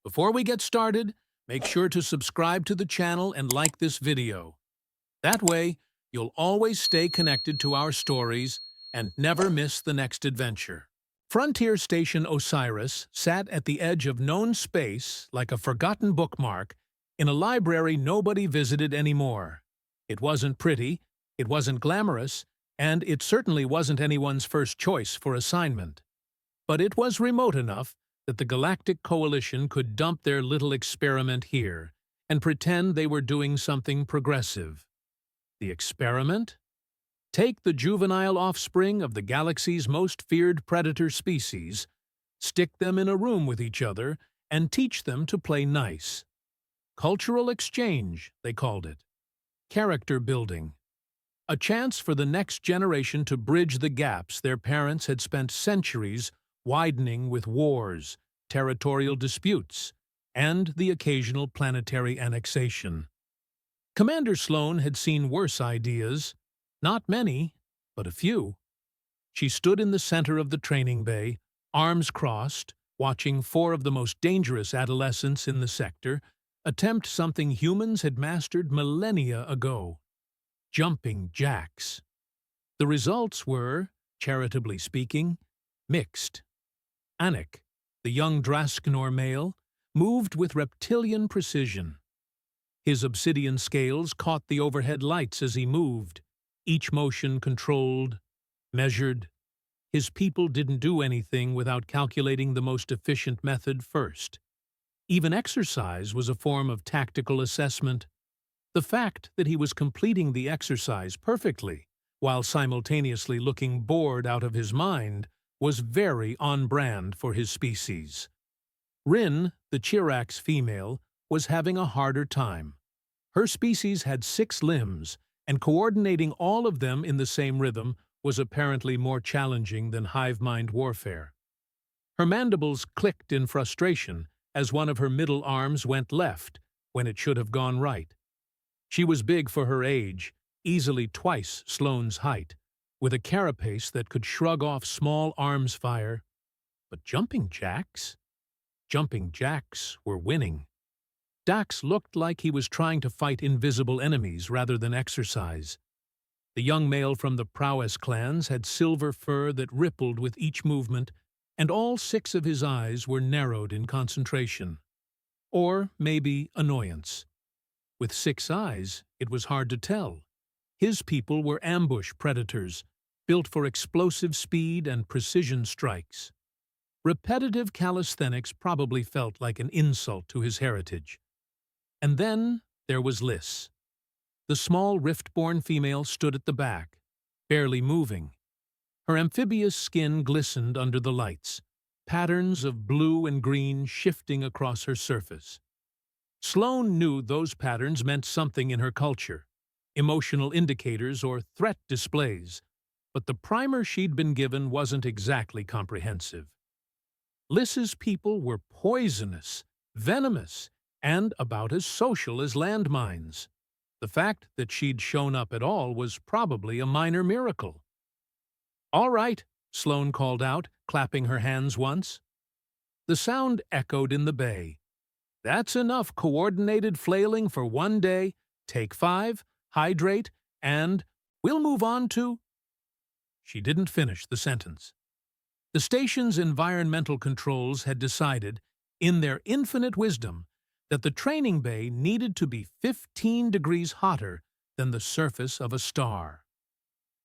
Before we get started, make sure to subscribe to the channel and like this video. That way, you'll always stay connected to our stories and never miss the next adventure. Frontier Station Osiris sat at the edge of known space like a forgotten bookmark in a library nobody visited anymore. It wasn't pretty, it wasn't glamorous, and it certainly wasn't anyone's first choice for assignment. But it was remote enough that the Galactic Coalition could dump their little experiment here and pretend they were doing something progressive. The experiment? Take the juvenile offspring of the galaxy's most feared predator species, stick them in a room with each other, and teach them to play nice. Cultural exchange, they called it. Character building. A chance for the next generation to bridge the gaps their parents had spent centuries widening with wars, territorial disputes, and the occasional planetary annexation. Commander Sloane had seen worse ideas. Not many, but a few. She stood in the center of the training bay, arms crossed, watching four of the most dangerous adolescents in the sector attempt something humans had mastered millennia ago: jumping jacks. The results were, charitably speaking, mixed. Anik, the young Drasknor male, moved with reptilian precision. His obsidian scales caught the overhead lights as he moved, each motion controlled, measured. His people didn't do anything without calculating the most efficient method first. Even exercise was a form of tactical assessment. The fact that he was completing the exercise perfectly, while simultaneously looking bored out of his mind, was very on brand for his species. Rin, the Chirax female, was having a harder time. Her species had 6 limbs, and coordinating all of them in the same rhythm was apparently more challenging than hive mind warfare. Her mandibles clicked in frustration as one of her middle arms went left when it should have gone right. She was big for her age, easily twice Sloane's height, with a carapace that could shrug off small arms fire. But jumping jacks? Jumping jacks were winning. Dax looked like he was trying to fight invisible enemies rather than exercise. The young male from the prowess clans had silver fur that rippled with each movement, and all 6 of his eyes were narrowed in concentration. Or maybe annoyance. With 6 eyes, it was hard to tell. His people were ambush predators, built for explosive speed and precision strikes. Repetitive calisthenics probably felt like an insult to his heritage. And then there was Liss. The small rift-born female stood at the back, barely moving. Her amphibious skin glistened under the lights, patterns of blue and green shifting across her surface. Sloane knew those patterns meant something in her culture, emotional indicators or threat displays, but the primer she'd been given wasn't exactly comprehensive. Liss's people were poisonous, venomous, and about as social as landmines. The fact that she'd shown up at all was probably a minor miracle. "All right," Sloane called out, clapping her hands once. The sound echoed in the bay. "That's enough coordinated flailing for one day. Take 5, hydrate, and we'll move on to—" She didn't finish the sentence. The station's environmental controls had decided, in their infinite wisdom, that the training bay needed to be 15 degrees hotter than the surface of a star.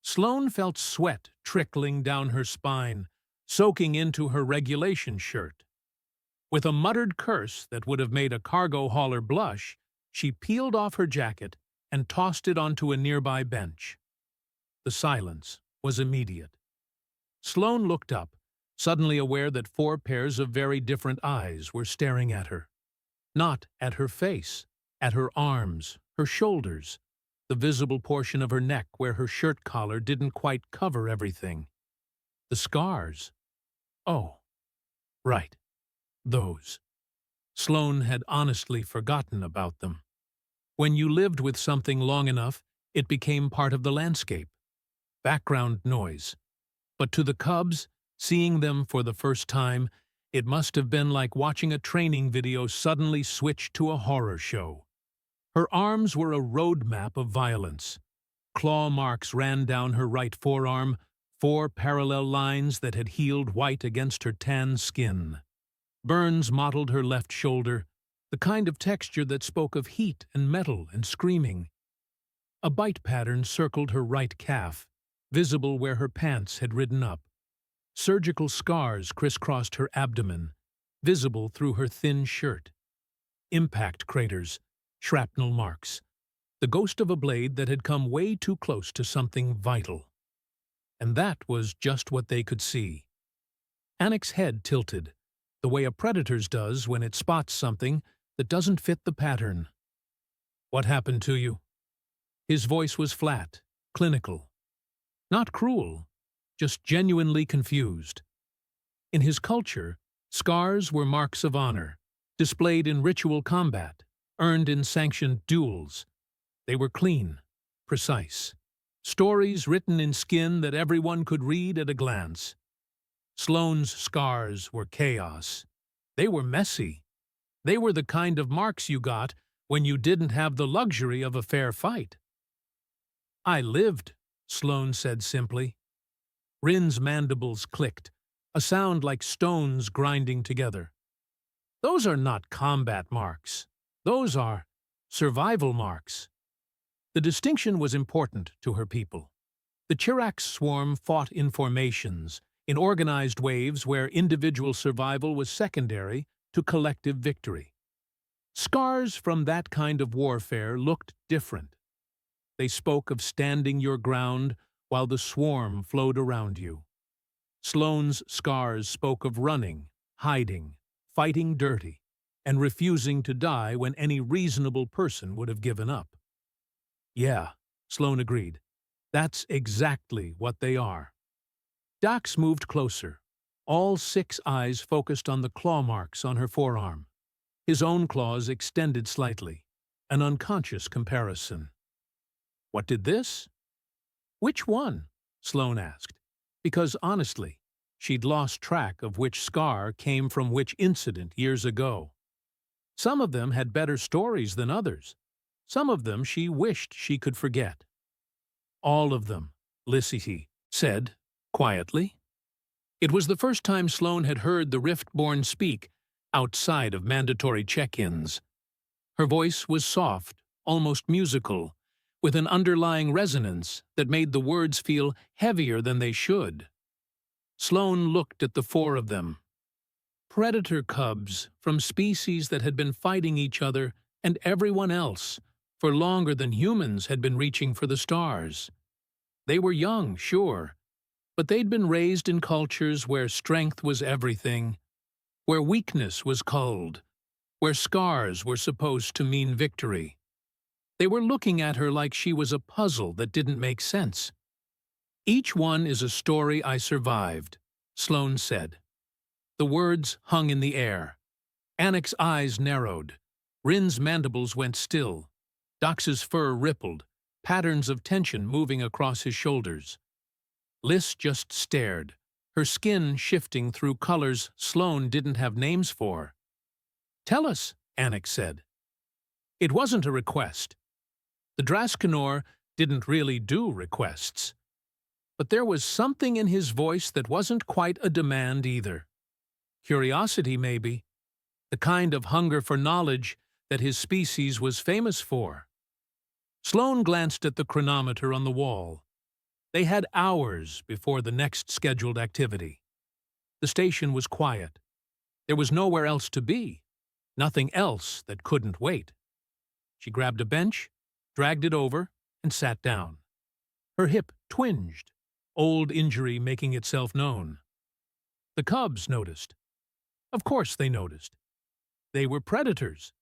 Sloane felt sweat trickling down her spine, soaking into her regulation shirt. With a muttered curse that would have made a cargo hauler blush, she peeled off her jacket and tossed it onto a nearby bench. The silence was immediate. Sloane looked up, suddenly aware that 4 pairs of very different eyes were staring at her. Not at her face, at her arms, her shoulders, the visible portion of her neck where her shirt collar didn't quite cover everything. The scars. Oh, right, those. Sloane had honestly forgotten about them. When you lived with something long enough, it became part of the landscape. Background noise. But to the cubs, seeing them for the first time, It must have been like watching a training video suddenly switch to a horror show. Her arms were a roadmap of violence. Claw marks ran down her right forearm, 4 parallel lines that had healed white against her tan skin. Burns mottled her left shoulder, the kind of texture that spoke of heat and metal and screaming. A bite pattern circled her right calf, visible where her pants had ridden up. Surgical scars crisscrossed her abdomen, visible through her thin shirt. Impact craters, shrapnel marks, the ghost of a blade that had come way too close to something vital. And that was just what they could see. Anik's head tilted, the way a predator's does when it spots something that doesn't fit the pattern. "What happened to you?" His voice was flat, clinical. Not cruel, just genuinely confused. In his culture, scars were marks of honor, displayed in ritual combat, earned in sanctioned duels. They were clean, precise. Stories written in skin that everyone could read at a glance. Sloane's scars were chaos. They were messy. They were the kind of marks you got when you didn't have the luxury of a fair fight. "I lived," Sloane said simply. Rin's mandibles clicked, a sound like stones grinding together. "Those are not combat marks. Those are survival marks." The distinction was important to her people. The Chirac swarm fought in formations, in organized waves where individual survival was secondary to collective victory. Scars from that kind of warfare looked different. They spoke of standing your ground while the swarm flowed around you. Sloane's scars spoke of running, hiding, fighting dirty, and refusing to die when any reasonable person would have given up. "Yeah," Sloane agreed. "That's exactly what they are." Dax moved closer, all 6 eyes focused on the claw marks on her forearm. His own claws extended slightly, an unconscious comparison. "What did this?" "Which one?" Sloane asked, because honestly, she'd lost track of which scar came from which incident years ago. Some of them had better stories than others. Some of them she wished she could forget. "All of them," Lissy said, quietly. It was the first time Sloane had heard the Riftborn speak outside of mandatory check-ins. Her voice was soft, almost musical, with an underlying resonance that made the words feel heavier than they should. Sloane looked at the 4 of them. Predator cubs from species that had been fighting each other and everyone else for longer than humans had been reaching for the stars. They were young, sure, but they'd been raised in cultures where strength was everything, where weakness was culled, where scars were supposed to mean victory. They were looking at her like she was a puzzle that didn't make sense. "Each one is a story I survived," Sloane said. The words hung in the air. Anik's eyes narrowed. Rin's mandibles went still. Dax's fur rippled, patterns of tension moving across his shoulders. Liss just stared, her skin shifting through colors Sloane didn't have names for. "Tell us," Anik said. It wasn't a request. The Draskenor didn't really do requests. But there was something in his voice that wasn't quite a demand either. Curiosity, maybe. The kind of hunger for knowledge that his species was famous for. Sloane glanced at the chronometer on the wall. They had hours before the next scheduled activity. The station was quiet. There was nowhere else to be, nothing else that couldn't wait. She grabbed a bench, dragged it over, and sat down. Her hip twinged, old injury making itself known. The cubs noticed. Of course they noticed. They were predators.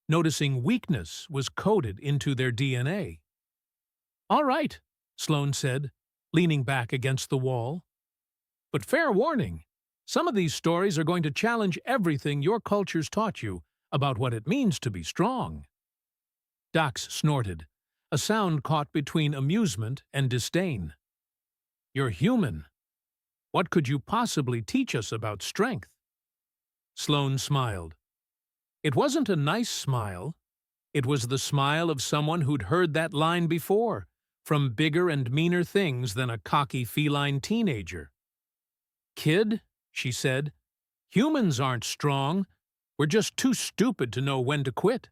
Noticing weakness was coded into their DNA. "All right," Sloane said, leaning back against the wall. "But fair warning, some of these stories are going to challenge everything your culture's taught you about what it means to be strong." Dax snorted, a sound caught between amusement and disdain. "You're human. What could you possibly teach us about strength?" Sloane smiled. It wasn't a nice smile. It was the smile of someone who'd heard that line before, from bigger and meaner things than a cocky feline teenager. "Kid," she said, "humans aren't strong. We're just too stupid to know when to quit."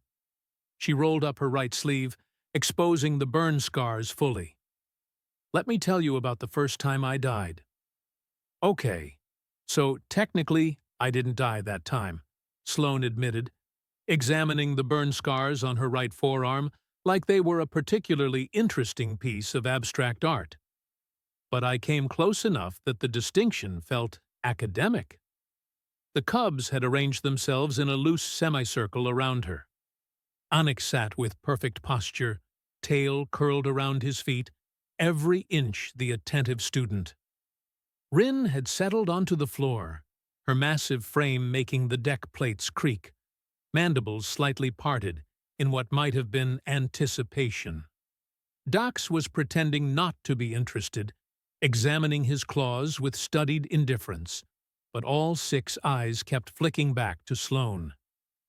She rolled up her right sleeve, exposing the burn scars fully. "Let me tell you about the first time I died." "Okay, so technically I didn't die that time," Sloane admitted, examining the burn scars on her right forearm like they were a particularly interesting piece of abstract art. "But I came close enough that the distinction felt academic." The cubs had arranged themselves in a loose semicircle around her. Onyx sat with perfect posture, tail curled around his feet, every inch the attentive student. Rin had settled onto the floor, her massive frame making the deck plates creak, mandibles slightly parted in what might have been anticipation. Dax was pretending not to be interested, examining his claws with studied indifference, but all 6 eyes kept flicking back to Sloane.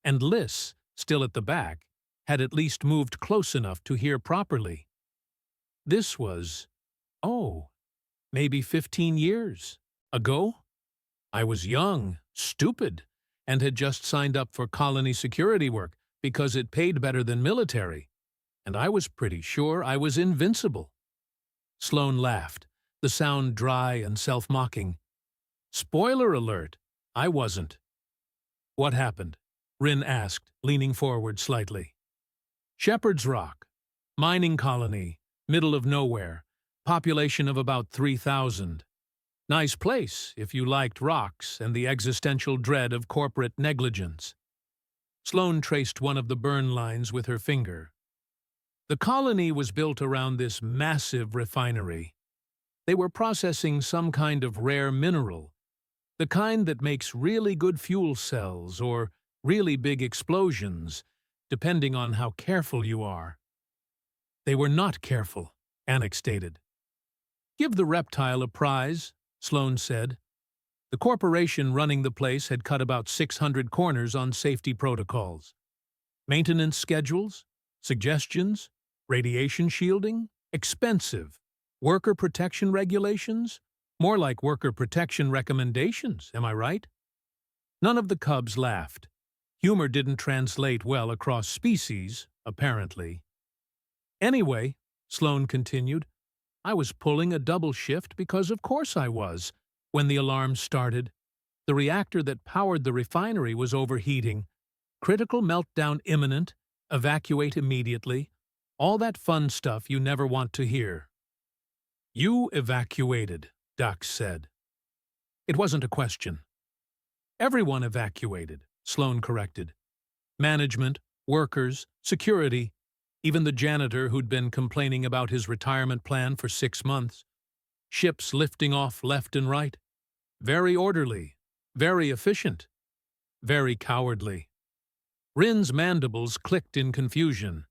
And Liss, still at the back, had at least moved close enough to hear properly. This was, maybe 15 years ago? I was young, stupid, and had just signed up for colony security work because it paid better than military, and I was pretty sure I was invincible. Sloane laughed, the sound dry and self-mocking. Spoiler alert, I wasn't. "What happened?" Rin asked, leaning forward slightly. "Shepherd's Rock, mining colony, middle of nowhere, population of about 3,000. Nice place if you liked rocks and the existential dread of corporate negligence." Sloane traced one of the burn lines with her finger. The colony was built around this massive refinery. They were processing some kind of rare mineral, the kind that makes really good fuel cells or really big explosions, depending on how careful you are. "They were not careful," Anik stated. "Give the reptile a prize," Sloane said. The corporation running the place had cut about 600 corners on safety protocols. Maintenance schedules, suggestions, radiation shielding, expensive. Worker protection regulations, more like worker protection recommendations, am I right? None of the cubs laughed. Humor didn't translate well across species, apparently. "Anyway," Sloane continued, "I was pulling a double shift because of course I was. When the alarm started, the reactor that powered the refinery was overheating. Critical meltdown imminent, evacuate immediately, all that fun stuff you never want to hear." "You evacuated," Dax said. It wasn't a question. "Everyone evacuated," Sloane corrected. "Management, workers, security, even the janitor who'd been complaining about his retirement plan for 6 months. Ships lifting off left and right. Very orderly, very efficient, very cowardly." Rin's mandibles clicked in confusion.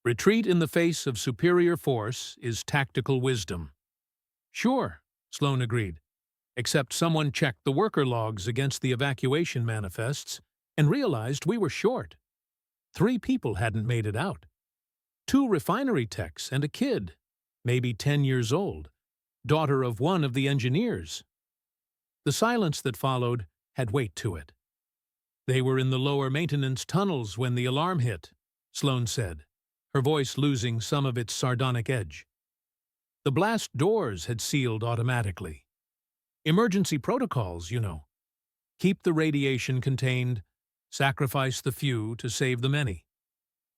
Retreat in the face of superior force is tactical wisdom. "Sure," Sloane agreed, except someone checked the worker logs against the evacuation manifests and realized we were short. 3 people hadn't made it out. 2 refinery techs and a kid, maybe 10 years old, daughter of one of the engineers. The silence that followed had weight to it. "They were in the lower maintenance tunnels when the alarm hit," Sloane said, her voice losing some of its sardonic edge. "The blast doors had sealed automatically. Emergency protocols, you know. Keep the radiation contained, sacrifice the few to save the many.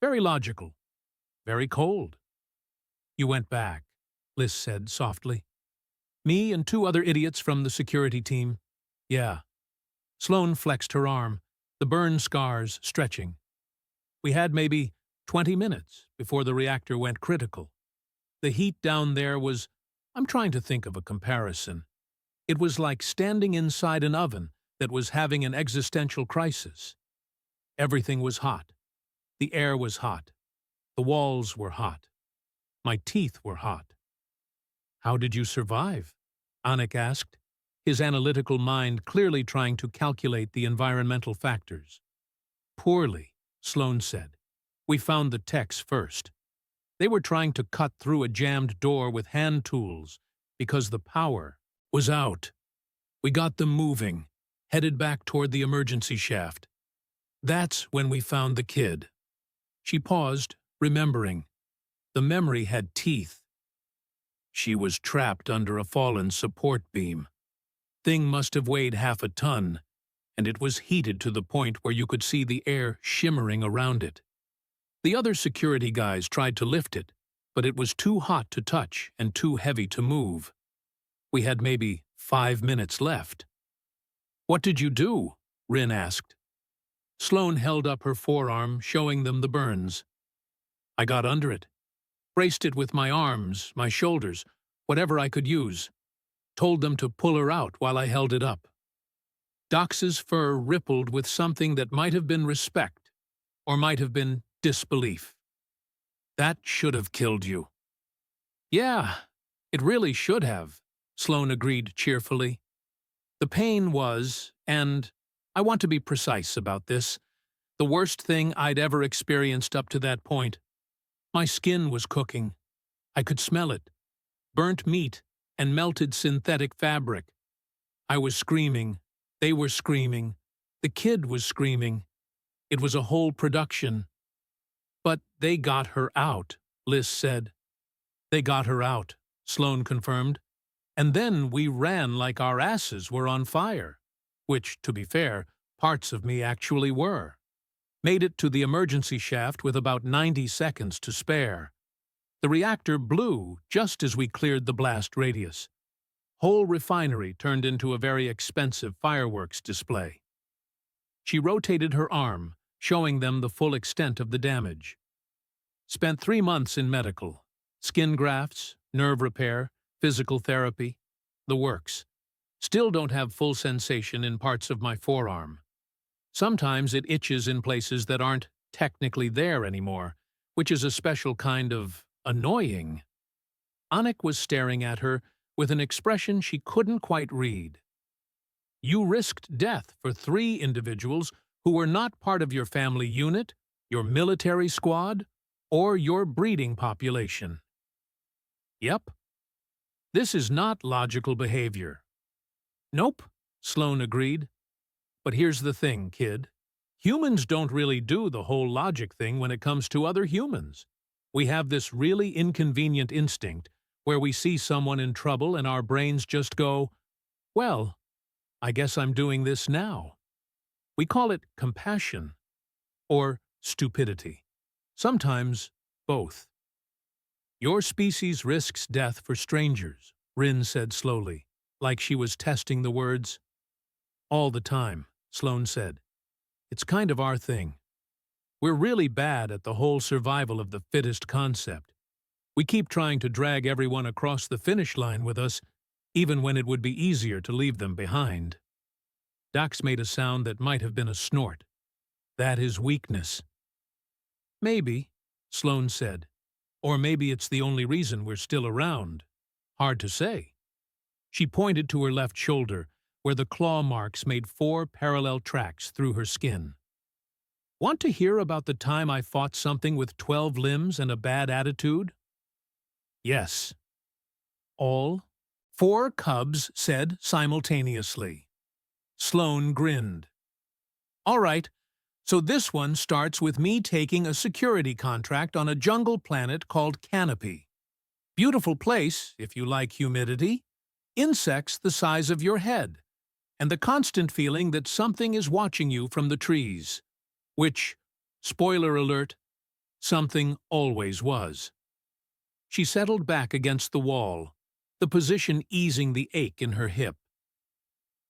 Very logical. Very cold." "You went back," Liss said softly. "Me and 2 other idiots from the security team. Yeah." Sloane flexed her arm, the burn scars stretching. "We had maybe 20 minutes before the reactor went critical. The heat down there was, I'm trying to think of a comparison. It was like standing inside an oven that was having an existential crisis. Everything was hot. The air was hot. The walls were hot. My teeth were hot." "How did you survive?" Anik asked, his analytical mind clearly trying to calculate the environmental factors. Poorly, Sloane said. We found the techs first. They were trying to cut through a jammed door with hand tools because the power was out. We got them moving, headed back toward the emergency shaft. That's when we found the kid. She paused, remembering. The memory had teeth. She was trapped under a fallen support beam. Thing must have weighed half a ton, and it was heated to the point where you could see the air shimmering around it. The other security guys tried to lift it, but it was too hot to touch and too heavy to move. We had maybe 5 minutes left. What did you do? Rin asked. Sloane held up her forearm, showing them the burns. I got under it. Braced it with my arms, my shoulders, whatever I could use. Told them to pull her out while I held it up. Dox's fur rippled with something that might have been respect, or might have been disbelief. That should have killed you. Yeah, it really should have, Sloane agreed cheerfully. The pain was, and I want to be precise about this, the worst thing I'd ever experienced up to that point. My skin was cooking. I could smell it. Burnt meat and melted synthetic fabric. I was screaming. They were screaming. The kid was screaming. It was a whole production. But they got her out, Liz said. They got her out, Sloane confirmed. And then we ran like our asses were on fire. Which, to be fair, parts of me actually were. Made it to the emergency shaft with about 90 seconds to spare. The reactor blew just as we cleared the blast radius. Whole refinery turned into a very expensive fireworks display. She rotated her arm, showing them the full extent of the damage. Spent 3 months in medical. Skin grafts, nerve repair, physical therapy, the works. Still don't have full sensation in parts of my forearm. Sometimes it itches in places that aren't technically there anymore, which is a special kind of annoying. Anik was staring at her with an expression she couldn't quite read. You risked death for 3 individuals who were not part of your family unit, your military squad, or your breeding population. Yep. This is not logical behavior. Nope, Sloane agreed. But here's the thing, kid. Humans don't really do the whole logic thing when it comes to other humans. We have this really inconvenient instinct where we see someone in trouble and our brains just go, well, I guess I'm doing this now. We call it compassion or stupidity. Sometimes both. Your species risks death for strangers, Rin said slowly, like she was testing the words. All the time, Sloane said. It's kind of our thing. We're really bad at the whole survival of the fittest concept. We keep trying to drag everyone across the finish line with us, even when it would be easier to leave them behind. Dax made a sound that might have been a snort. That is weakness. Maybe, Sloane said. Or maybe it's the only reason we're still around. Hard to say. She pointed to her left shoulder, where the claw marks made 4 parallel tracks through her skin. Want to hear about the time I fought something with 12 limbs and a bad attitude? Yes. All 4 cubs said simultaneously. Sloane grinned. All right, so this one starts with me taking a security contract on a jungle planet called Canopy. Beautiful place, if you like humidity. Insects the size of your head. And the constant feeling that something is watching you from the trees. Which, spoiler alert, something always was. She settled back against the wall, the position easing the ache in her hip.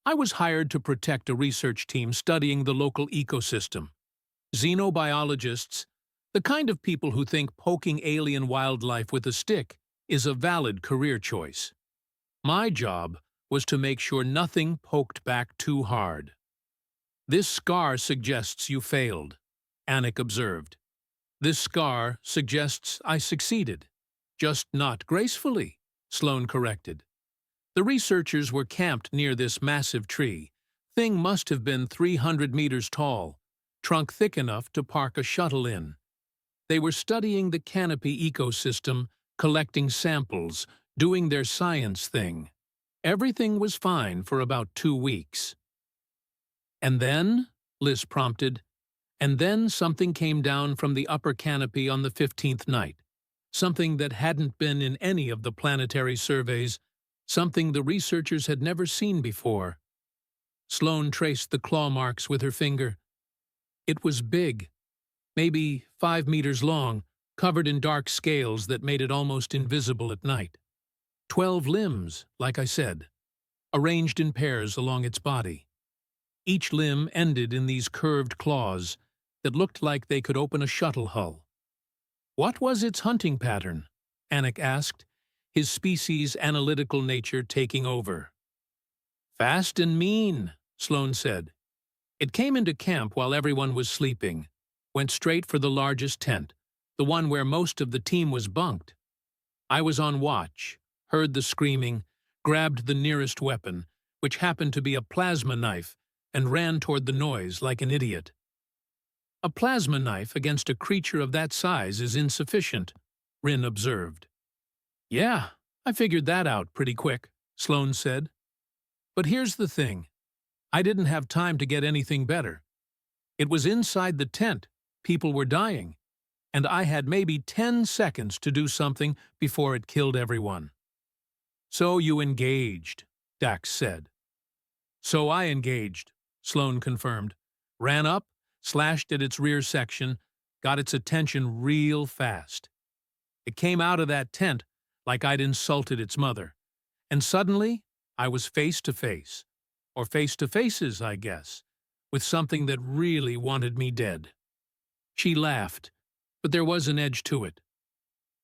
I was hired to protect a research team studying the local ecosystem. Xenobiologists, the kind of people who think poking alien wildlife with a stick is a valid career choice. My job was to make sure nothing poked back too hard. This scar suggests you failed, Anik observed. This scar suggests I succeeded. Just not gracefully, Sloane corrected. The researchers were camped near this massive tree. Thing must have been 300 meters tall, trunk thick enough to park a shuttle in. They were studying the canopy ecosystem, collecting samples, doing their science thing. Everything was fine for about 2 weeks. "And then," Liz prompted, "and then something came down from the upper canopy on the 15th night. Something that hadn't been in any of the planetary surveys, something the researchers had never seen before." Sloane traced the claw marks with her finger. It was big, maybe 5 meters long, covered in dark scales that made it almost invisible at night. 12 limbs, like I said, arranged in pairs along its body. Each limb ended in these curved claws that looked like they could open a shuttle hull. "What was its hunting pattern?" Anik asked, his species' analytical nature taking over. "Fast and mean," Sloane said. "It came into camp while everyone was sleeping, went straight for the largest tent, the one where most of the team was bunked. I was on watch, heard the screaming, grabbed the nearest weapon, which happened to be a plasma knife, and ran toward the noise like an idiot." "A plasma knife against a creature of that size is insufficient," Rin observed. "Yeah, I figured that out pretty quick," Sloane said. "But here's the thing. I didn't have time to get anything better. It was inside the tent, people were dying, and I had maybe 10 seconds to do something before it killed everyone." "So you engaged," Dax said. "So I engaged," Sloane confirmed. "Ran up, slashed at its rear section, got its attention real fast. It came out of that tent like I'd insulted its mother, and suddenly I was face to face, or face to faces, I guess, with something that really wanted me dead." She laughed, but there was an edge to it.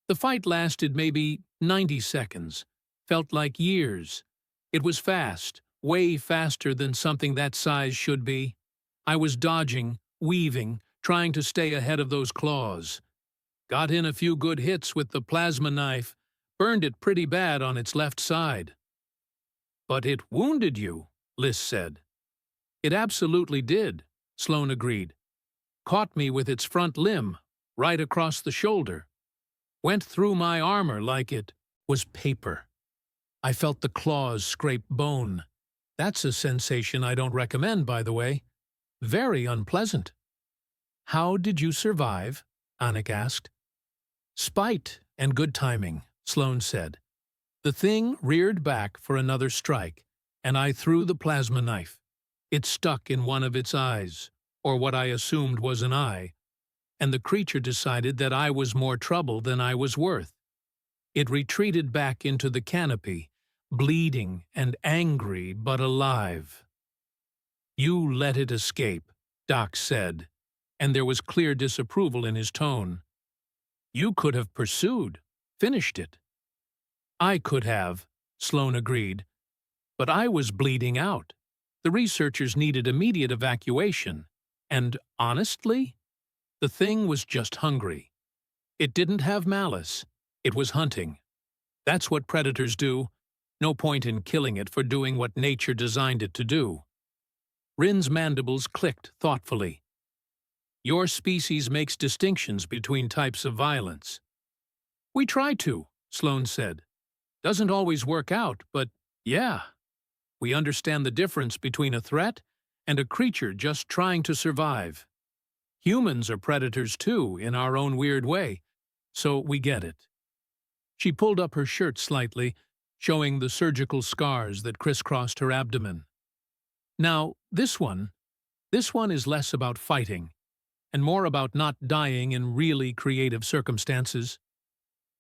"The fight lasted maybe 90 seconds, felt like years. It was fast, way faster than something that size should be. I was dodging, weaving, trying to stay ahead of those claws. Got in a few good hits with the plasma knife, burned it pretty bad on its left side." "But it wounded you," Liz said. "It absolutely did," Sloane agreed. "Caught me with its front limb, right across the shoulder. Went through my armor like it was paper. I felt the claws scrape bone. That's a sensation I don't recommend, by the way. Very unpleasant." "How did you survive?" Anik asked. "Spite and good timing," Sloane said. "The thing reared back for another strike, and I threw the plasma knife. It stuck in one of its eyes, or what I assumed was an eye, and the creature decided that I was more trouble than I was worth. It retreated back into the canopy, bleeding and angry but alive." "You let it escape," Doc said, and there was clear disapproval in his tone. "You could have pursued, finished it." "I could have," Sloane agreed, "but I was bleeding out. The researchers needed immediate evacuation, and honestly, the thing was just hungry. It didn't have malice, it was hunting. That's what predators do. No point in killing it for doing what nature designed it to do." Rin's mandibles clicked thoughtfully. "Your species makes distinctions between types of violence." "We try to," Sloane said. "Doesn't always work out, but yeah. We understand the difference between a threat and a creature just trying to survive. Humans are predators too, in our own weird way, so we get it." She pulled up her shirt slightly, showing the surgical scars that crisscrossed her abdomen. "Now, this one is less about fighting, and more about not dying in really creative circumstances."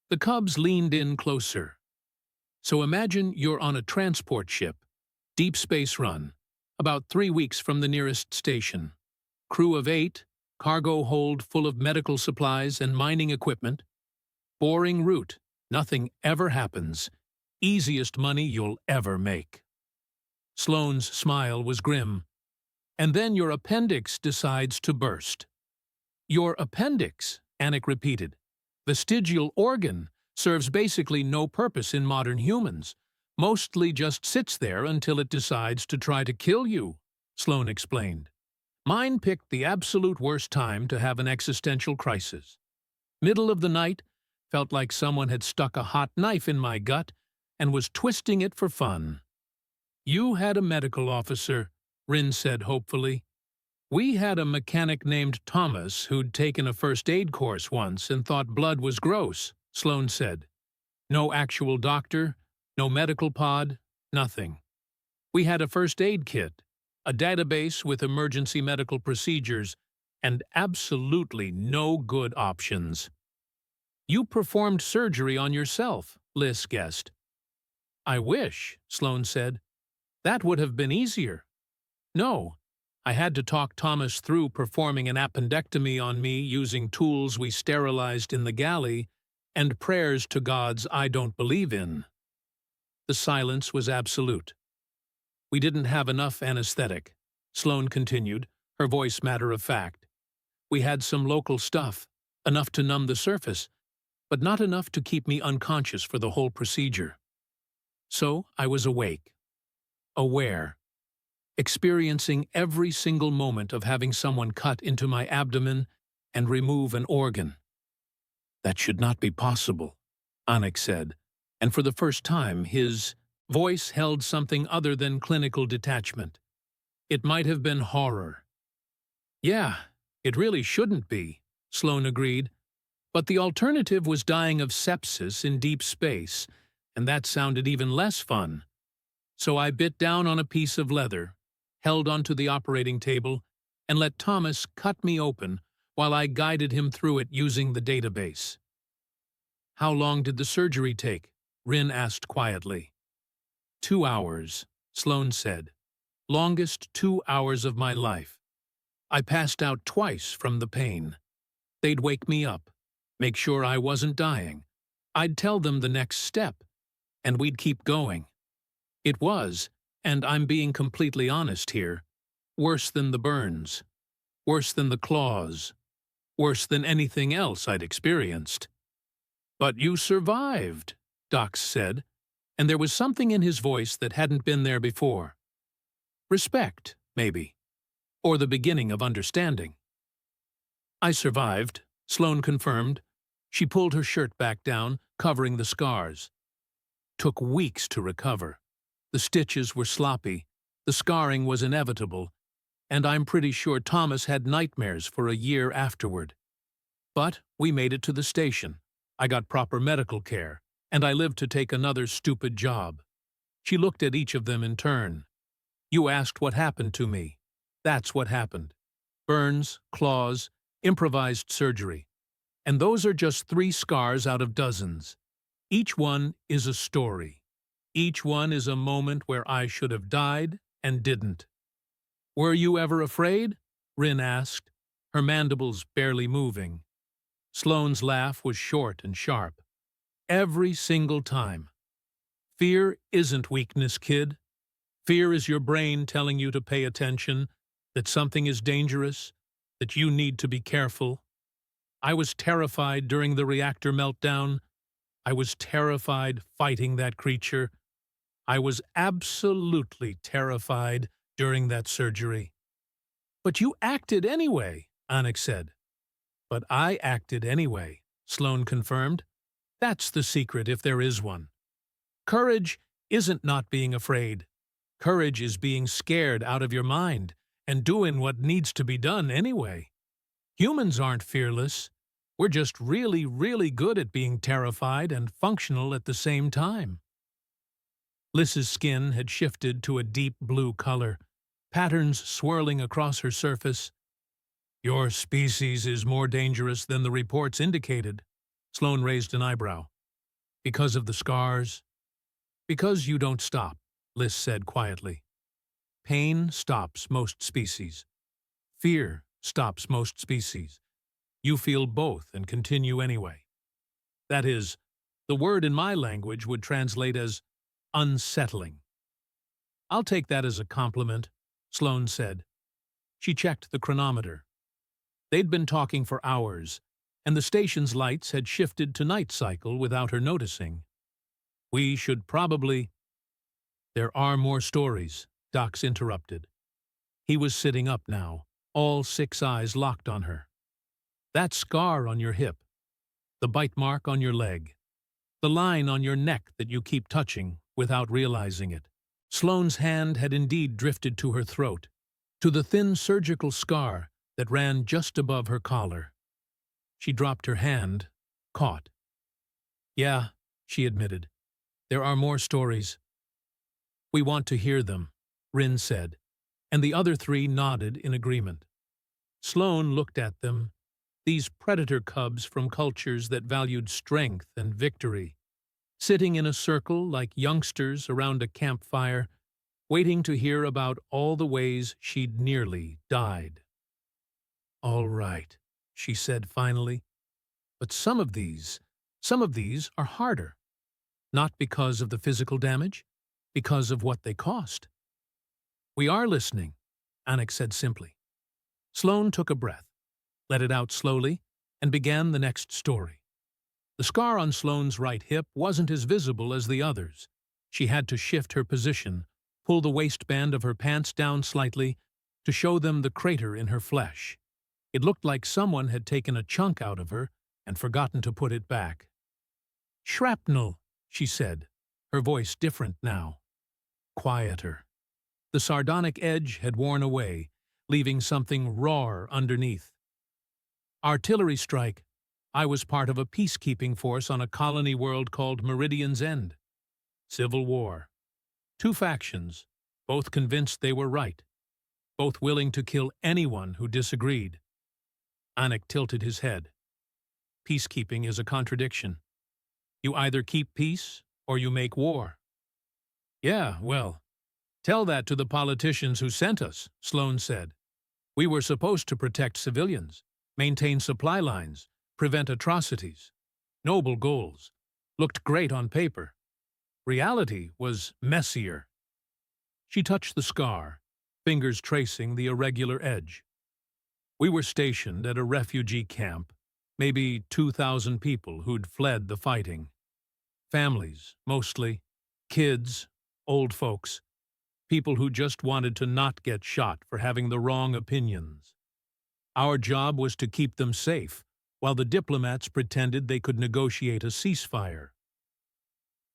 The cubs leaned in closer. "So imagine you're on a transport ship, deep space run, about 3 weeks from the nearest station. Crew of 8, cargo hold full of medical supplies and mining equipment. Boring route, nothing ever happens. Easiest money you'll ever make." Sloane's smile was grim. "And then your appendix decides to burst." "Your appendix," Anik repeated. "Vestigial organ serves basically no purpose in modern humans. Mostly just sits there until it decides to try to kill you, Sloane explained. Mine picked the absolute worst time to have an existential crisis. Middle of the night, felt like someone had stuck a hot knife in my gut and was twisting it for fun. You had a medical officer, Rin said hopefully. We had a mechanic named Thomas who'd taken a first aid course once and thought blood was gross, Sloane said. No actual doctor, no medical pod, nothing. We had a first aid kit, a database with emergency medical procedures, and absolutely no good options. You performed surgery on yourself, Liz guessed. I wish, Sloane said. That would have been easier. No, I had to talk Thomas through performing an appendectomy on me using tools we sterilized in the galley and prayers to gods I don't believe in. The silence was absolute. We didn't have enough anesthetic, Sloane continued, her voice matter of fact. We had some local stuff, enough to numb the surface, but not enough to keep me unconscious for the whole procedure. So I was awake, aware, experiencing every single moment of having someone cut into my abdomen and remove an organ. That should not be possible, Anik said, and for the first time his voice held something other than clinical detachment. It might have been horror. Yeah, it really shouldn't be, Sloane agreed, but the alternative was dying of sepsis in deep space, and that sounded even less fun. So I bit down on a piece of leather, held onto the operating table, and let Thomas cut me open while I guided him through it using the database. How long did the surgery take? Rin asked quietly. 2 hours, Sloane said. Longest 2 hours of my life. I passed out twice from the pain. They'd wake me up, make sure I wasn't dying. I'd tell them the next step, and we'd keep going. It was, and I'm being completely honest here, worse than the burns, worse than the claws, worse than anything else I'd experienced. But you survived, Dox said, and there was something in his voice that hadn't been there before. Respect, maybe, or the beginning of understanding. I survived, Sloane confirmed. She pulled her shirt back down, covering the scars. Took weeks to recover. The stitches were sloppy, the scarring was inevitable, and I'm pretty sure Thomas had nightmares for a year afterward. But we made it to the station. I got proper medical care, and I lived to take another stupid job. She looked at each of them in turn. You asked what happened to me. That's what happened. Burns, claws, improvised surgery. And those are just 3 scars out of dozens. Each one is a story. Each one is a moment where I should have died and didn't. Were you ever afraid? Rin asked, her mandibles barely moving. Sloane's laugh was short and sharp. Every single time. Fear isn't weakness, kid. Fear is your brain telling you to pay attention, that something is dangerous, that you need to be careful. I was terrified during the reactor meltdown. I was terrified fighting that creature. I was absolutely terrified during that surgery. But you acted anyway, Anik said. But I acted anyway, Sloane confirmed. That's the secret if there is one. Courage isn't not being afraid. Courage is being scared out of your mind and doing what needs to be done anyway. Humans aren't fearless. We're just really, really good at being terrified and functional at the same time. Liz's skin had shifted to a deep blue color, patterns swirling across her surface. Your species is more dangerous than the reports indicated, Sloane raised an eyebrow. Because of the scars? Because you don't stop, Liz said quietly. Pain stops most species. Fear stops most species. You feel both and continue anyway. That is, the word in my language would translate as unsettling. I'll take that as a compliment, Sloane said. She checked the chronometer. They'd been talking for hours, and the station's lights had shifted to night cycle without her noticing. We should probably... There are more stories, Dox interrupted. He was sitting up now, all 6 eyes locked on her. That scar on your hip, the bite mark on your leg, the line on your neck that you keep touching without realizing it. Sloane's hand had indeed drifted to her throat, to the thin surgical scar that ran just above her collar. She dropped her hand, caught. Yeah, she admitted. There are more stories. We want to hear them, Rin said, and the other 3 nodded in agreement. Sloane looked at them, these predator cubs from cultures that valued strength and victory, sitting in a circle like youngsters around a campfire, waiting to hear about all the ways she'd nearly died. All right, she said finally, but some of these are harder. Not because of the physical damage, because of what they cost. We are listening, Anik said simply. Sloane took a breath, let it out slowly, and began the next story. The scar on Sloane's right hip wasn't as visible as the others. She had to shift her position, pull the waistband of her pants down slightly, to show them the crater in her flesh. It looked like someone had taken a chunk out of her and forgotten to put it back. Shrapnel, she said, her voice different now. Quieter. The sardonic edge had worn away, leaving something raw underneath. Artillery strike. I was part of a peacekeeping force on a colony world called Meridian's End. Civil war. 2 factions, both convinced they were right, both willing to kill anyone who disagreed. Anik tilted his head. Peacekeeping is a contradiction. You either keep peace or you make war. Yeah, well, tell that to the politicians who sent us, Sloane said. We were supposed to protect civilians, maintain supply lines, prevent atrocities. Noble goals. Looked great on paper. Reality was messier. She touched the scar, fingers tracing the irregular edge. We were stationed at a refugee camp, maybe 2,000 people who'd fled the fighting. Families, mostly. Kids, old folks. People who just wanted to not get shot for having the wrong opinions. Our job was to keep them safe, while the diplomats pretended they could negotiate a ceasefire.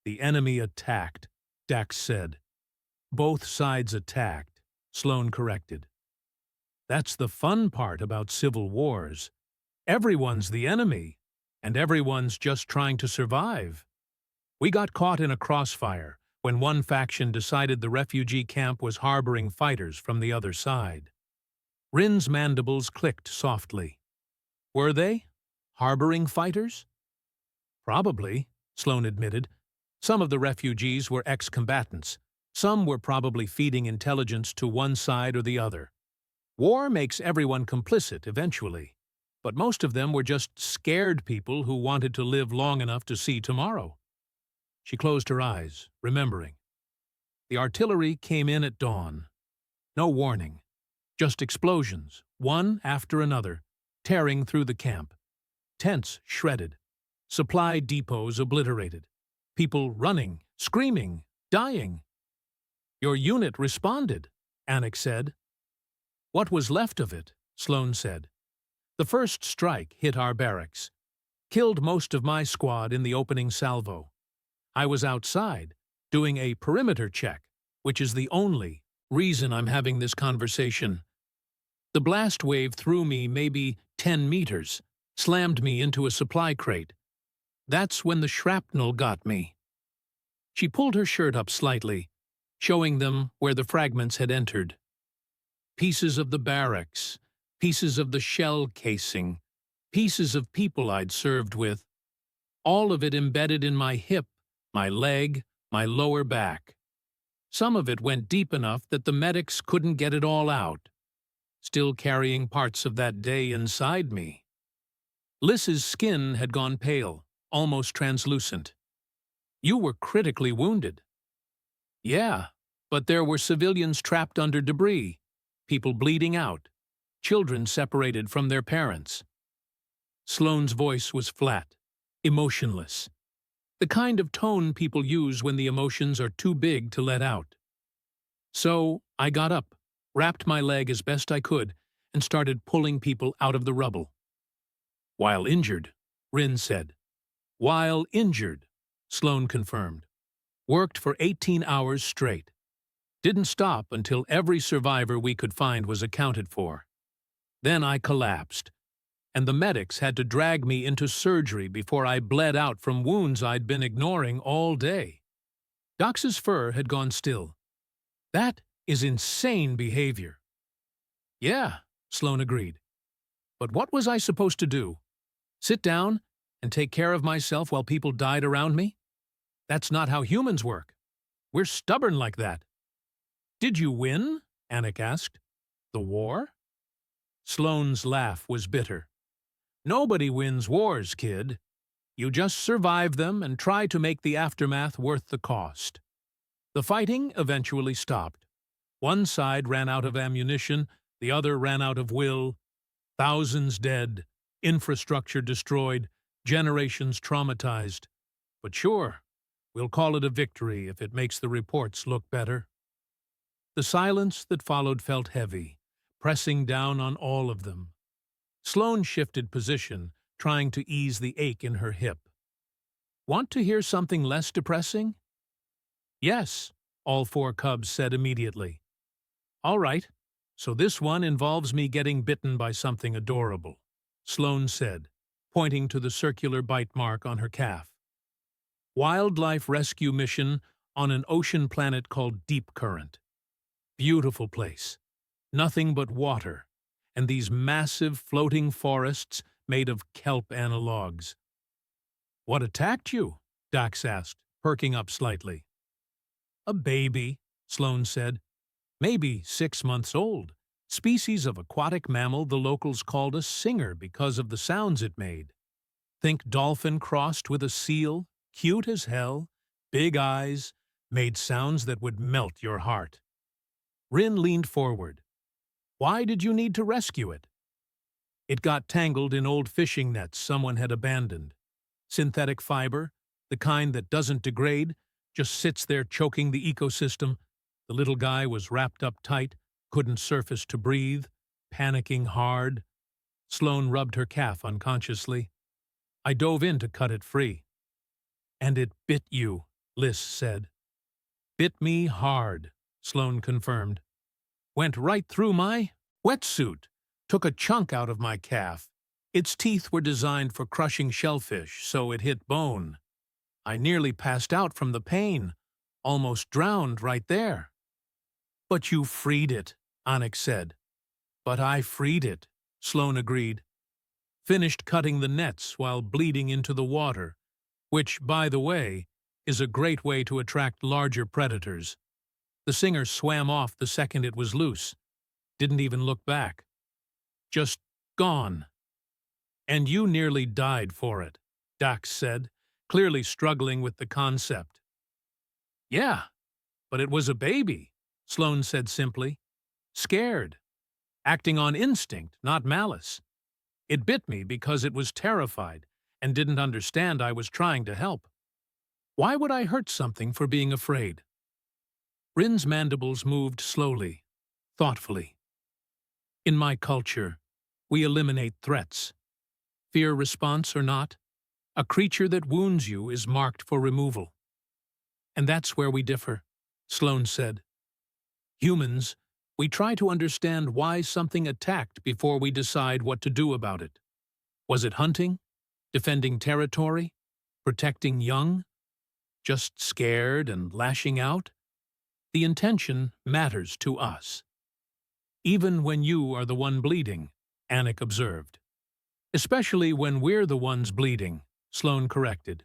The enemy attacked, Dax said. Both sides attacked, Sloane corrected. That's the fun part about civil wars. Everyone's the enemy, and everyone's just trying to survive. We got caught in a crossfire when one faction decided the refugee camp was harboring fighters from the other side. Rin's mandibles clicked softly. Were they? Harboring fighters? Probably, Sloane admitted. Some of the refugees were ex-combatants. Some were probably feeding intelligence to one side or the other. War makes everyone complicit eventually, but most of them were just scared people who wanted to live long enough to see tomorrow. She closed her eyes, remembering. The artillery came in at dawn. No warning. Just explosions, one after another, tearing through the camp. Tents shredded. Supply depots obliterated. People running, screaming, dying. Your unit responded, Anik said. What was left of it, Sloane said. The first strike hit our barracks. Killed most of my squad in the opening salvo. I was outside, doing a perimeter check, which is the only reason I'm having this conversation. The blast wave threw me maybe 10 meters, slammed me into a supply crate. That's when the shrapnel got me. She pulled her shirt up slightly, showing them where the fragments had entered. Pieces of the barracks, pieces of the shell casing, pieces of people I'd served with. All of it embedded in my hip, my leg, my lower back. Some of it went deep enough that the medics couldn't get it all out. Still carrying parts of that day inside me. Lys's skin had gone pale, almost translucent. You were critically wounded. Yeah, but there were civilians trapped under debris, people bleeding out, children separated from their parents. Sloane's voice was flat, emotionless. The kind of tone people use when the emotions are too big to let out. So I got up, wrapped my leg as best I could, and started pulling people out of the rubble. While injured, Rin said. While injured, Sloane confirmed. Worked for 18 hours straight. Didn't stop until every survivor we could find was accounted for. Then I collapsed, and the medics had to drag me into surgery before I bled out from wounds I'd been ignoring all day. Dox's fur had gone still. That is insane behavior. Yeah, Sloane agreed. But what was I supposed to do? Sit down and take care of myself while people died around me? That's not how humans work. We're stubborn like that. Did you win? Anik asked. The war? Sloane's laugh was bitter. Nobody wins wars, kid. You just survive them and try to make the aftermath worth the cost. The fighting eventually stopped. One side ran out of ammunition, the other ran out of will. Thousands dead, infrastructure destroyed, generations traumatized. But sure, we'll call it a victory if it makes the reports look better. The silence that followed felt heavy, pressing down on all of them. Sloane shifted position, trying to ease the ache in her hip. Want to hear something less depressing? Yes, all four cubs said immediately. All right, so this one involves me getting bitten by something adorable, Sloane said, pointing to the circular bite mark on her calf. Wildlife rescue mission on an ocean planet called Deep Current. Beautiful place. Nothing but water, and these massive floating forests made of kelp analogues. What attacked you? Dax asked, perking up slightly. A baby, Sloane said. Maybe 6 months old. Species of aquatic mammal the locals called a singer because of the sounds it made. Think dolphin crossed with a seal, cute as hell, big eyes, made sounds that would melt your heart. Rin leaned forward. Why did you need to rescue it? It got tangled in old fishing nets someone had abandoned. Synthetic fiber, the kind that doesn't degrade, just sits there choking the ecosystem. The little guy was wrapped up tight, couldn't surface to breathe, panicking hard. Sloane rubbed her calf unconsciously. I dove in to cut it free. And it bit you, Liz said. Bit me hard, Sloane confirmed. Went right through my wetsuit, took a chunk out of my calf. Its teeth were designed for crushing shellfish, so it hit bone. I nearly passed out from the pain, almost drowned right there. But you freed it, Anik said. But I freed it, Sloane agreed. Finished cutting the nets while bleeding into the water, which, by the way, is a great way to attract larger predators. The singer swam off the second it was loose. Didn't even look back. Just gone. And you nearly died for it, Dax said, clearly struggling with the concept. Yeah, but it was a baby, Sloane said simply. Scared. Acting on instinct, not malice. It bit me because it was terrified and didn't understand I was trying to help. Why would I hurt something for being afraid? Rin's mandibles moved slowly, thoughtfully. In my culture, we eliminate threats. Fear response or not, a creature that wounds you is marked for removal. And that's where we differ, Sloane said. Humans, we try to understand why something attacked before we decide what to do about it. Was it hunting? Defending territory? Protecting young? Just scared and lashing out? The intention matters to us. Even when you are the one bleeding, Anik observed. Especially when we're the ones bleeding, Sloane corrected.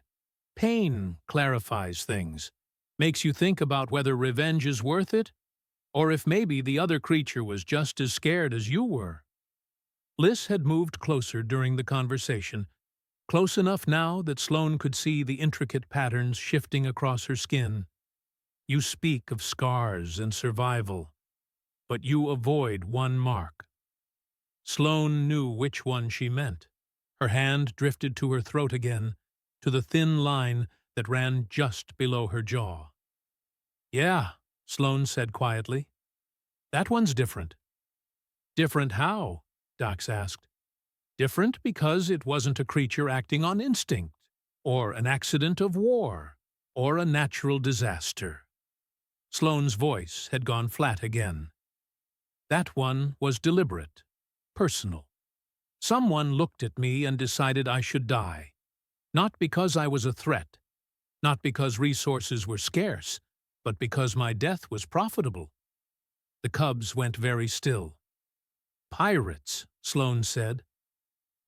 Pain clarifies things, makes you think about whether revenge is worth it, or if maybe the other creature was just as scared as you were. Liz had moved closer during the conversation, close enough now that Sloane could see the intricate patterns shifting across her skin. You speak of scars and survival, but you avoid one mark. Sloane knew which one she meant. Her hand drifted to her throat again, to the thin line that ran just below her jaw. Yeah, Sloane said quietly. That one's different. Different how? Dox asked. Different because it wasn't a creature acting on instinct, or an accident of war, or a natural disaster. Sloane's voice had gone flat again. That one was deliberate, personal. Someone looked at me and decided I should die. Not because I was a threat, not because resources were scarce, but because my death was profitable. The cubs went very still. Pirates, Sloane said.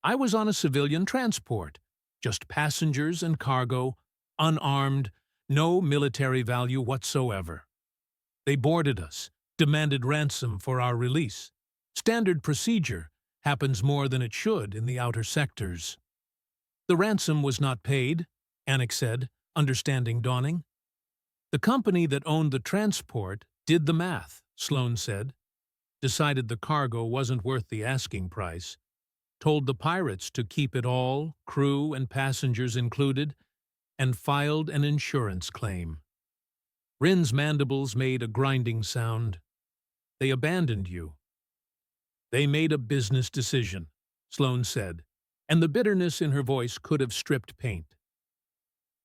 I was on a civilian transport, just passengers and cargo, unarmed, no military value whatsoever. They boarded us, demanded ransom for our release. Standard procedure, happens more than it should in the outer sectors. The ransom was not paid, Anik said, understanding dawning. The company that owned the transport did the math, Sloane said, decided the cargo wasn't worth the asking price, told the pirates to keep it all, crew and passengers included, and filed an insurance claim. Rin's mandibles made a grinding sound. They abandoned you. They made a business decision, Sloane said, and the bitterness in her voice could have stripped paint.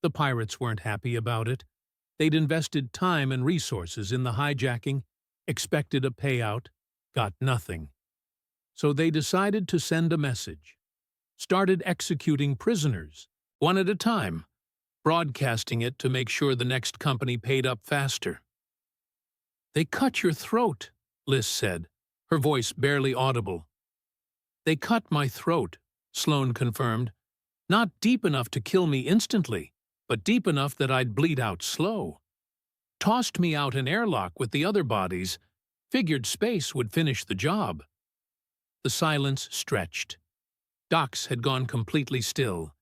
The pirates weren't happy about it. They'd invested time and resources in the hijacking, expected a payout, got nothing. So they decided to send a message. Started executing prisoners, one at a time, broadcasting it to make sure the next company paid up faster. They cut your throat, Liz said, her voice barely audible. They cut my throat, Sloane confirmed. Not deep enough to kill me instantly, but deep enough that I'd bleed out slow. Tossed me out an airlock with the other bodies, figured space would finish the job. The silence stretched. Dox had gone completely still,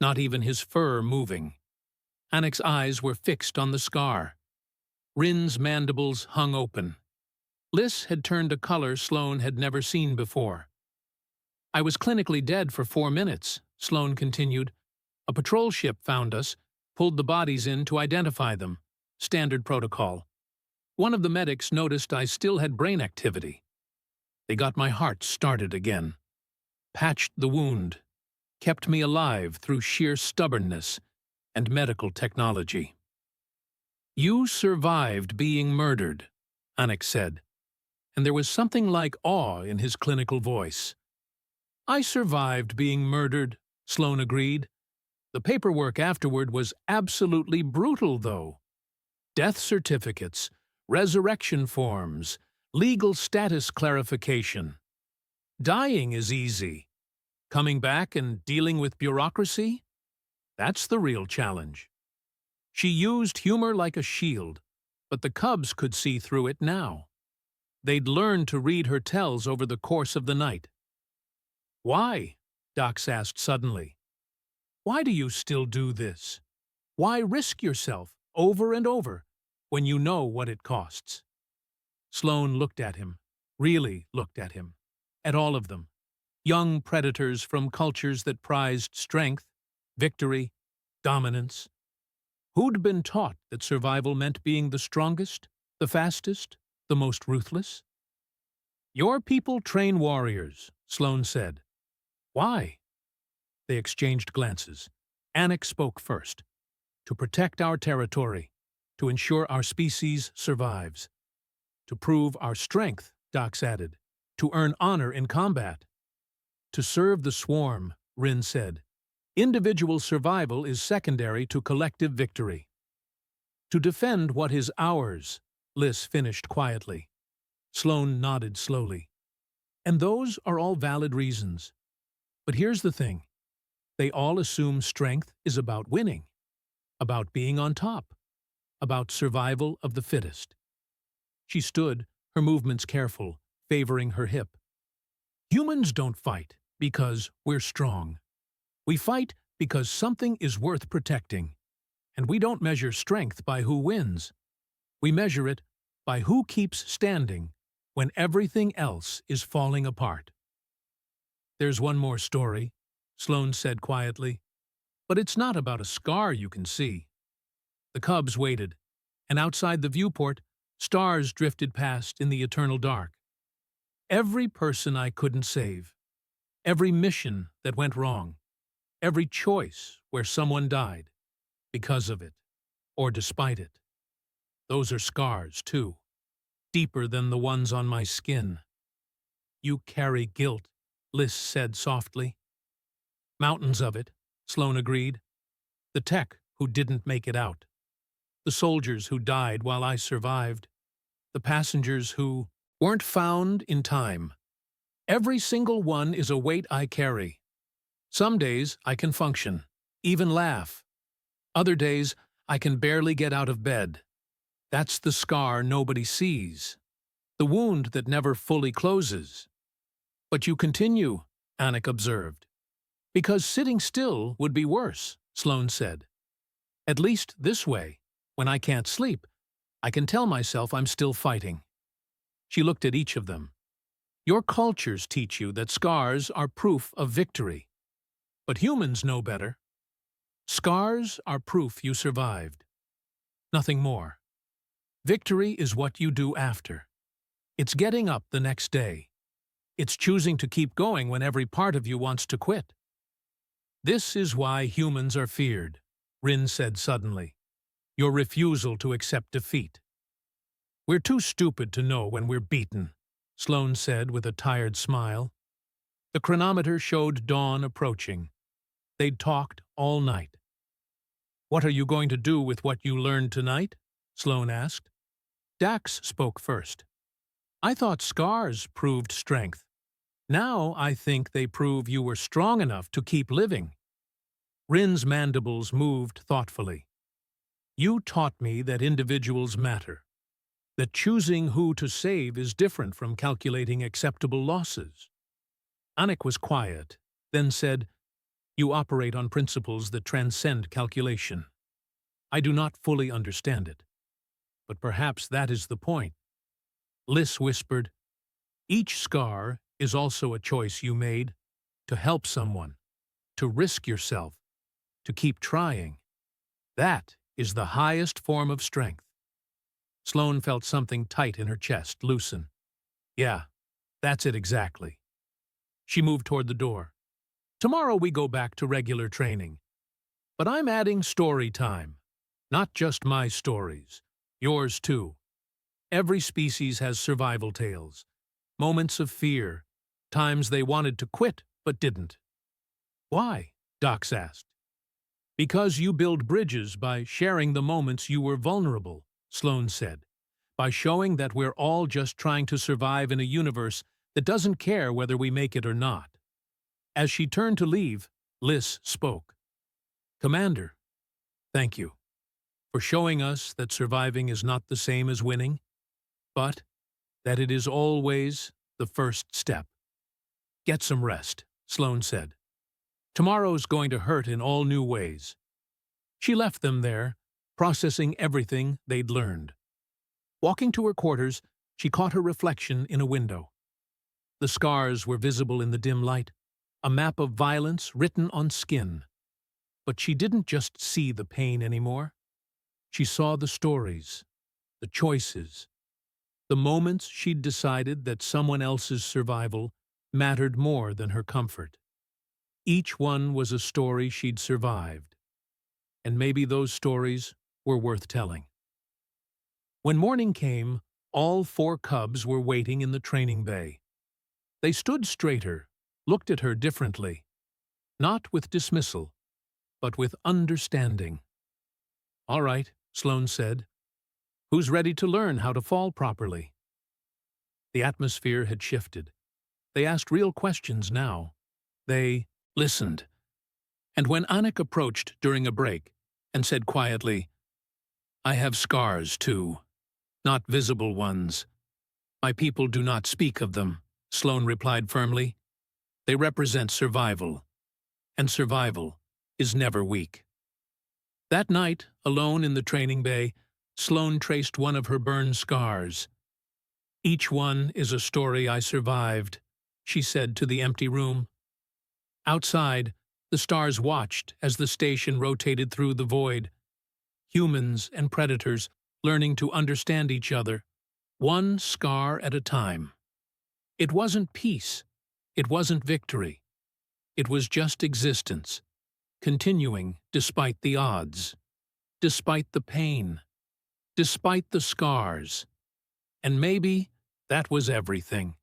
not even his fur moving. Anik's eyes were fixed on the scar. Rin's mandibles hung open. Liz had turned a color Sloane had never seen before. I was clinically dead for 4 minutes, Sloane continued. A patrol ship found us, pulled the bodies in to identify them. Standard protocol. One of the medics noticed I still had brain activity. They got my heart started again. Patched the wound. Kept me alive through sheer stubbornness and medical technology. You survived being murdered, Anik said, and there was something like awe in his clinical voice. I survived being murdered, Sloane agreed. The paperwork afterward was absolutely brutal, though. Death certificates, resurrection forms, legal status clarification. Dying is easy. Coming back and dealing with bureaucracy? That's the real challenge. She used humor like a shield, but the cubs could see through it now. They'd learned to read her tells over the course of the night. Why? Dox asked suddenly. Why do you still do this? Why risk yourself over and over when you know what it costs? Sloane looked at him, really looked at him, at all of them. Young predators from cultures that prized strength, victory, dominance. Who'd been taught that survival meant being the strongest, the fastest, the most ruthless? Your people train warriors, Sloane said. Why? They exchanged glances. Anik spoke first. To protect our territory, to ensure our species survives. To prove our strength, Dox added. To earn honor in combat. To serve the swarm, Rin said. Individual survival is secondary to collective victory. To defend what is ours, Liz finished quietly. Sloane nodded slowly. And those are all valid reasons. But here's the thing. They all assume strength is about winning, about being on top, about survival of the fittest. She stood, her movements careful, favoring her hip. Humans don't fight because we're strong. We fight because something is worth protecting. And we don't measure strength by who wins. We measure it by who keeps standing when everything else is falling apart. There's one more story, Sloane said quietly, but it's not about a scar you can see. The cubs waited, and outside the viewport, Stars drifted past in the eternal dark. Every person I couldn't save. Every mission that went wrong. Every choice where someone died. Because of it. Or despite it. Those are scars, too. Deeper than the ones on my skin. You carry guilt, Liz said softly. Mountains of it, Sloane agreed. The tech who didn't make it out. The soldiers who died while I survived. The passengers who weren't found in time. Every single one is a weight I carry. Some days I can function, even laugh. Other days I can barely get out of bed. That's the scar nobody sees. The wound that never fully closes. But you continue, Anik observed. Because sitting still would be worse, Sloane said. At least this way, when I can't sleep, I can tell myself I'm still fighting. She looked at each of them. Your cultures teach you that scars are proof of victory. But humans know better. Scars are proof you survived. Nothing more. Victory is what you do after. It's getting up the next day. It's choosing to keep going when every part of you wants to quit. This is why humans are feared, Rin said suddenly. Your refusal to accept defeat. We're too stupid to know when we're beaten, Sloane said with a tired smile. The chronometer showed dawn approaching. They'd talked all night. What are you going to do with what you learned tonight? Sloane asked. Dax spoke first. I thought scars proved strength. Now I think they prove you were strong enough to keep living. Rin's mandibles moved thoughtfully. You taught me that individuals matter. That choosing who to save is different from calculating acceptable losses. Anik was quiet, then said, You operate on principles that transcend calculation. I do not fully understand it. But perhaps that is the point. Liz whispered, Each scar is also a choice you made to help someone, to risk yourself, to keep trying. That is the highest form of strength. Sloane felt something tight in her chest loosen. Yeah, that's it exactly. She moved toward the door. Tomorrow we go back to regular training. But I'm adding story time. Not just my stories. Yours too. Every species has survival tales. Moments of fear. Times they wanted to quit but didn't. Why? Dox asked. Because you build bridges by sharing the moments you were vulnerable, Sloane said. By showing that we're all just trying to survive in a universe that doesn't care whether we make it or not. As she turned to leave, Liz spoke. Commander, thank you for showing us that surviving is not the same as winning, but that it is always the first step. Get some rest, Sloane said. Tomorrow's going to hurt in all new ways. She left them there, processing everything they'd learned. Walking to her quarters, she caught her reflection in a window. The scars were visible in the dim light, a map of violence written on skin. But she didn't just see the pain anymore. She saw the stories, the choices, the moments she'd decided that someone else's survival mattered more than her comfort. Each one was a story she'd survived, and maybe those stories were worth telling. When morning came, all 4 cubs were waiting in the training bay. They stood straighter, looked at her differently, not with dismissal, but with understanding. All right, Sloane said. Who's ready to learn how to fall properly? The atmosphere had shifted. They asked real questions now. They listened. And when Anik approached during a break and said quietly, I have scars too, not visible ones. My people do not speak of them, Sloane replied firmly. They represent survival, and survival is never weak. That night, alone in the training bay, Sloane traced one of her burn scars. Each one is a story I survived, she said to the empty room. Outside, the stars watched as the station rotated through the void. Humans and predators learning to understand each other, one scar at a time. It wasn't peace. It wasn't victory. It was just existence, continuing despite the odds, despite the pain, despite the scars. And maybe that was everything.